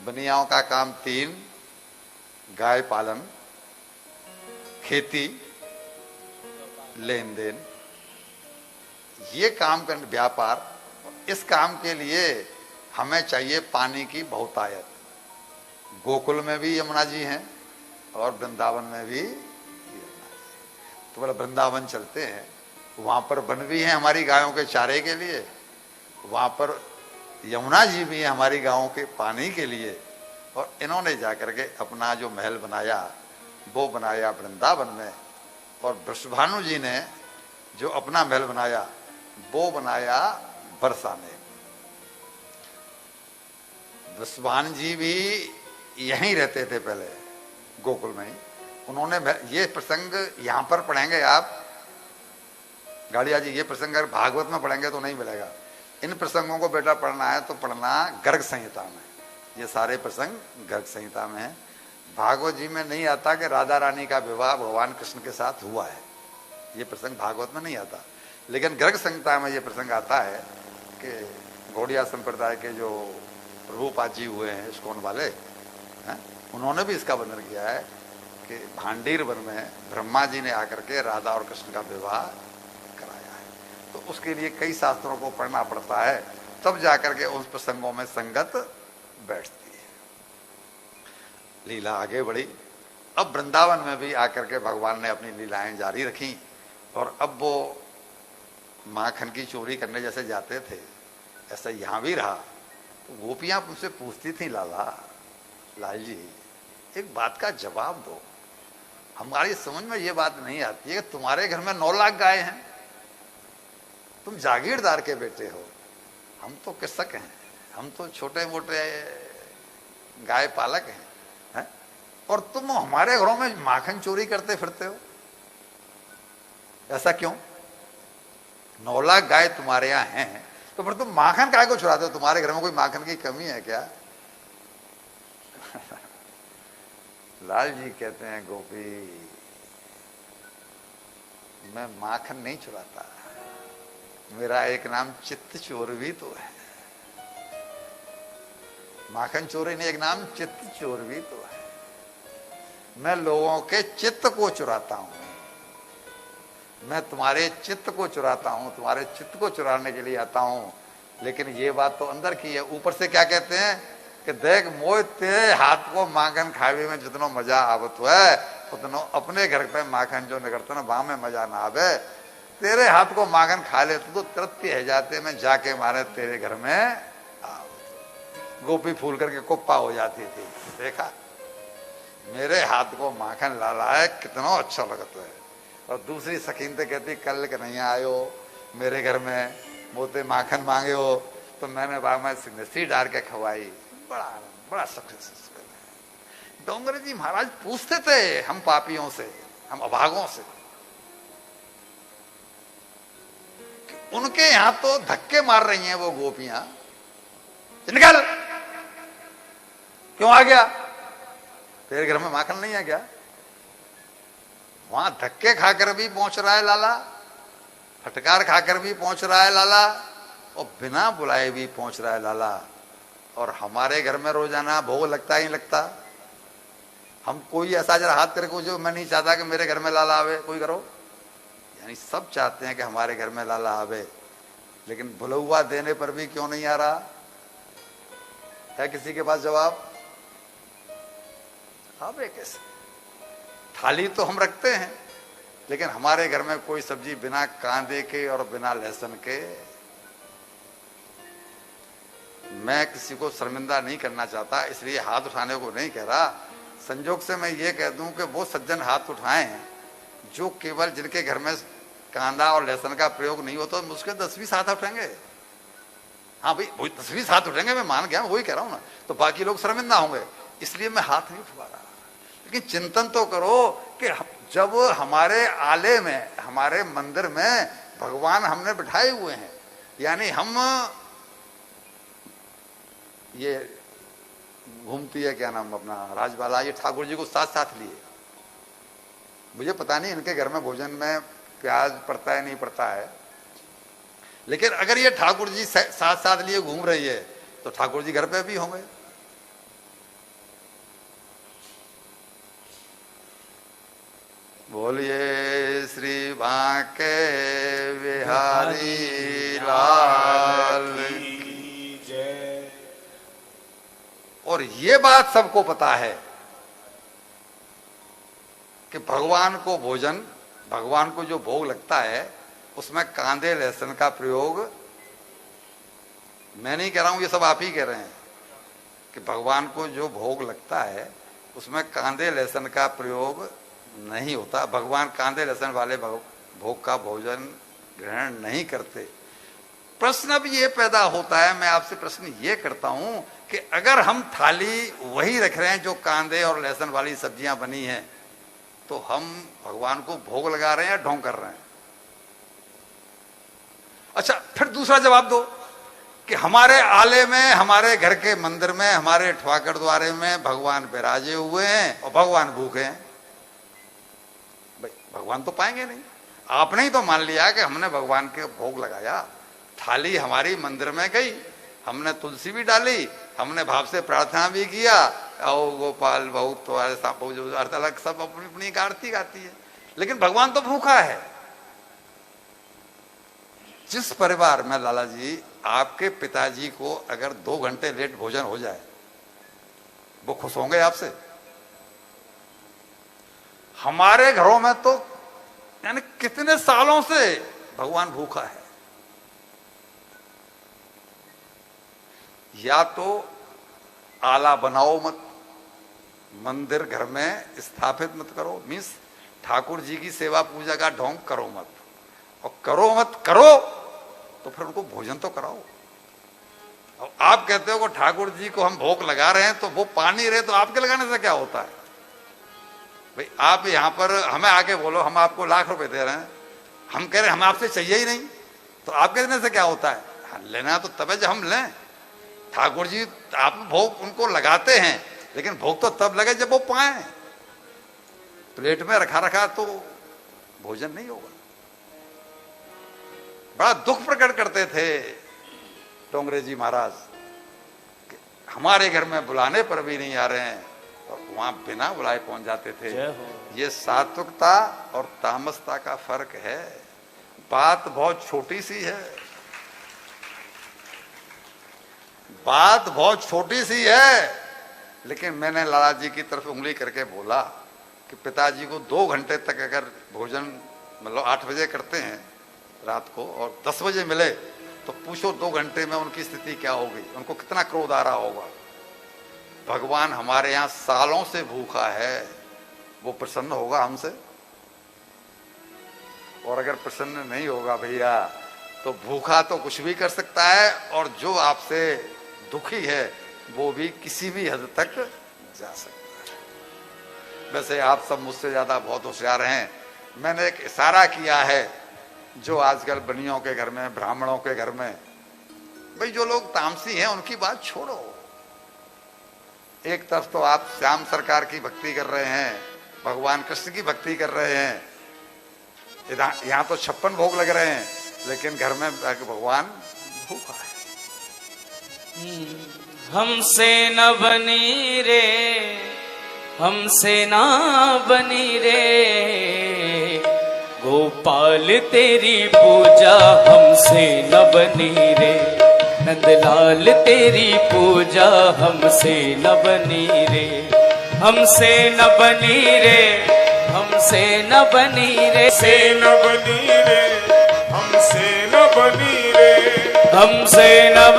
बनियाओं का काम 3, गाय पालन, खेती, लेन देन, ये काम कर व्यापार। इस काम के लिए हमें चाहिए पानी की बहुतायत। गोकुल में भी यमुना जी हैं और वृंदावन में भी यमुना जी। तो बोला वृंदावन चलते हैं, वहां पर वन भी है हमारी गायों के चारे के लिए, वहां पर यमुना जी भी है हमारी गायों के पानी के लिए। और इन्होंने जाकर के अपना जो महल बनाया वो बनाया वृंदावन में, और वृषभानु जी ने जो अपना महल बनाया वो बनाया बरसा में। वृषभानु जी भी यहीं रहते थे पहले, गोकुल में ही। उन्होंने ये प्रसंग यहां पर पढ़ेंगे आप गाड़िया जी, ये प्रसंग अगर भागवत में पढ़ेंगे तो नहीं मिलेगा। इन प्रसंगों को बेटा पढ़ना है तो पढ़ना गर्ग संहिता में। ये सारे प्रसंग गर्ग संहिता में है। भागवत जी में नहीं आता कि राधा रानी का विवाह भगवान कृष्ण के साथ हुआ है, ये प्रसंग भागवत में नहीं आता। लेकिन गर्ग संहिता में ये प्रसंग आता है कि गौड़िया संप्रदाय के जो प्रभुपाद जी हुए हैं इस्कॉन वाले हैं, उन्होंने भी इसका वर्णन किया है कि भांडीर वन में ब्रह्मा जी ने आकर के राधा और कृष्ण का विवाह कराया है। तो उसके लिए कई शास्त्रों को पढ़ना पड़ता है, तब जाकर के उस प्रसंगों में संगत बैठती है। लीला आगे बढ़ी। अब वृंदावन में भी आकर के भगवान ने अपनी लीलाएं जारी रखी, और अब वो माखन की चोरी करने जैसे जाते थे ऐसा यहां भी रहा। तो गोपियां मुझसे पूछती थी, लाल जी एक बात का जवाब दो, हमारी समझ में ये बात नहीं आती है कि तुम्हारे घर में 9 लाख गाय हैं, तुम जागीरदार के बेटे हो, हम तो कृषक हैं, हम तो छोटे मोटे गाय पालक हैं, और तुम हमारे घरों में माखन चोरी करते फिरते हो, ऐसा क्यों? 9 लाख गाय तुम्हारे यहाँ हैं तो फिर तुम माखन काय को चुराते हो? तुम्हारे घर में कोई माखन की कमी है क्या? लाल जी कहते हैं, गोपी मैं माखन नहीं चुराता, मेरा एक नाम चित्त चोर भी तो है। माखन चोरी नहीं, एक नाम चित्त चोर भी तो है। मैं लोगों के चित्त को चुराता हूं, मैं तुम्हारे चित्त को चुराता हूं, तुम्हारे चित्त को चुराने के लिए आता हूं। लेकिन ये बात तो अंदर की है। ऊपर से क्या कहते हैं कि देख मोय तेरे हाथ को माखन खावे में जितनो मजा आवत है उतनो अपने घर पे माखन जो निकलता ना वहां में मजा ना आवे। तेरे हाथ को माखन खा ले तो तृप्ति है जाते में जाके मारे तेरे घर में गोपी फूल करके कुप्पा हो जाती थी। देखा मेरे हाथ को माखन लाला है कितना अच्छा लगता है। और दूसरी सकीन तो कहती कल के नहीं आयो मेरे घर में, मोते माखन मांगे हो तो मैंने बाबा सिग्नेसी डाल के खवाई, बड़ा सक्सेस। डोंगरे जी महाराज पूछते थे हम पापियों से, हम अभागों से, कि उनके यहां तो धक्के मार रही हैं वो गोपियां, निकल क्यों आ गया, तेरे घर में माखन नहीं है क्या? वहां धक्के खाकर भी पहुंच रहा है लाला, फटकार खाकर भी पहुंच रहा है लाला, और बिना बुलाए भी पहुंच रहा है लाला। और हमारे घर में रोजाना भोग लगता ही लगता। हम कोई ऐसा जरा हाथ करके जो मैं नहीं चाहता कि मेरे घर में लाला आवे, कोई करो। यानी सब चाहते हैं कि हमारे घर में लाला आवे, लेकिन बुलौआ देने पर भी क्यों नहीं आ रहा है? किसी के पास जवाब? आवे कैसे? थाली तो हम रखते हैं, लेकिन हमारे घर में कोई सब्जी बिना कांदे के और बिना लहसुन के। मैं किसी को शर्मिंदा नहीं करना चाहता, इसलिए हाथ उठाने को नहीं कह रहा। संजोग से मैं ये कह दूं कि वो सज्जन हाथ उठाएं जो केवल जिनके घर में कांदा और लहसुन का प्रयोग नहीं होता, मुझके 10-20 हाथ उठेंगे। हाँ भाई वही 10-20 हाथ उठेंगे, मैं मान गया, वही कह रहा हूं ना। तो बाकी लोग शर्मिंदा होंगे, इसलिए मैं हाथ नहीं उठवा रहा। लेकिन चिंतन तो करो कि जब हमारे आले में, हमारे मंदिर में भगवान हमने बिठाए हुए हैं, यानी हम ये घूमती है क्या नाम अपना राजबाला, ये ठाकुर जी को साथ साथ लिए। मुझे पता नहीं इनके घर में भोजन में प्याज पड़ता है नहीं पड़ता है, लेकिन अगर ये ठाकुर जी साथ साथ लिए घूम रही है तो ठाकुर जी घर पे भी होंगे। बोलिए श्री बांके बिहारी लाल की जय। और ये बात सबको पता है कि भगवान को भोजन, भगवान को जो भोग लगता है उसमें कांदे लहसुन का प्रयोग, मैं नहीं कह रहा हूं, ये सब आप ही कह रहे हैं कि भगवान को जो भोग लगता है उसमें कांदे लहसुन का प्रयोग नहीं होता। भगवान कांदे लहसुन वाले भोग का भोजन ग्रहण नहीं करते। प्रश्न अब ये पैदा होता है, मैं आपसे प्रश्न ये करता हूं कि अगर हम थाली वही रख रहे हैं जो कांदे और लहसुन वाली सब्जियां बनी हैं, तो हम भगवान को भोग लगा रहे हैं या ढोंग कर रहे हैं? अच्छा, फिर दूसरा जवाब दो कि हमारे आले में, हमारे घर के मंदिर में, हमारे ठवाकर द्वारे में भगवान विराजे हुए हैं और भगवान भूखे हैं। भाई भगवान तो पाएंगे नहीं। आपने ही तो मान लिया कि हमने भगवान के भोग लगाया, थाली हमारी मंदिर में गई, हमने तुलसी भी डाली, हमने भाव से प्रार्थना भी किया, ओ गोपाल बहुत तुम्हारे जो अर्थ अलग सब अपनी अपनी आरती गाती है, लेकिन भगवान तो भूखा है। जिस परिवार में लाला जी आपके पिताजी को अगर 2 घंटे लेट भोजन हो जाए, वो खुश होंगे आपसे? हमारे घरों में तो यानी कितने सालों से भगवान भूखा है। या तो आला बनाओ मत, मंदिर घर में स्थापित मत करो, मीन्स ठाकुर जी की सेवा पूजा का ढोंग करो मत, और करो मत करो तो फिर उनको भोजन तो कराओ। और आप कहते हो कि ठाकुर जी को हम भोग लगा रहे हैं तो वो पानी रहे, तो आपके लगाने से क्या होता है? भाई आप यहां पर हमें आके बोलो हम आपको लाख रुपए दे रहे हैं, हम कह रहे हैं हम आपसे चाहिए ही नहीं, तो आपके देने से क्या होता है? हाँ, लेना तो तब है जब हम लें। ठाकुर जी आप भोग उनको लगाते हैं, लेकिन भोग तो तब लगे जब वो पाए। प्लेट में रखा रखा तो भोजन नहीं होगा। बड़ा दुख प्रकट करते थे डोंगरे जी महाराज, हमारे घर में बुलाने पर भी नहीं आ रहे हैं, और वहां बिना बुलाए पहुंच जाते थे। ये सात्विकता और तामसता का फर्क है। बात बहुत छोटी सी है, बात बहुत छोटी सी है, लेकिन मैंने लाला जी की तरफ उंगली करके बोला कि पिताजी को 2 घंटे तक अगर भोजन मतलब 8 बजे करते हैं रात को और 10 बजे मिले, तो पूछो 2 घंटे में उनकी स्थिति क्या होगी, उनको कितना क्रोध आ रहा होगा। भगवान हमारे यहां सालों से भूखा है, वो प्रसन्न होगा हमसे? और अगर प्रसन्न नहीं होगा भैया, तो भूखा तो कुछ भी कर सकता है, और जो आपसे दुखी है वो भी किसी भी हद तक जा सकता है। वैसे आप सब मुझसे ज्यादा बहुत होशियार हैं। मैंने एक इशारा किया है जो आजकल बनियों के घर में, ब्राह्मणों के घर में, भाई जो लोग तामसी हैं उनकी बात छोड़ो। एक तरफ तो आप श्याम सरकार की भक्ति कर रहे हैं, भगवान कृष्ण की भक्ति कर रहे हैं, यहाँ तो 56 भोग लग रहे हैं, लेकिन घर में भगवान भूखा है। हमसे न बनी रे, हमसे ना बनी रे, गोपाल तेरी पूजा हमसे न बनी रे, नंदलाल तेरी पूजा हमसे न बनी रे, हमसे न बनी रे, हमसे न बनी रे, से न बनी रे, हमसे न बनी रे, हमसे न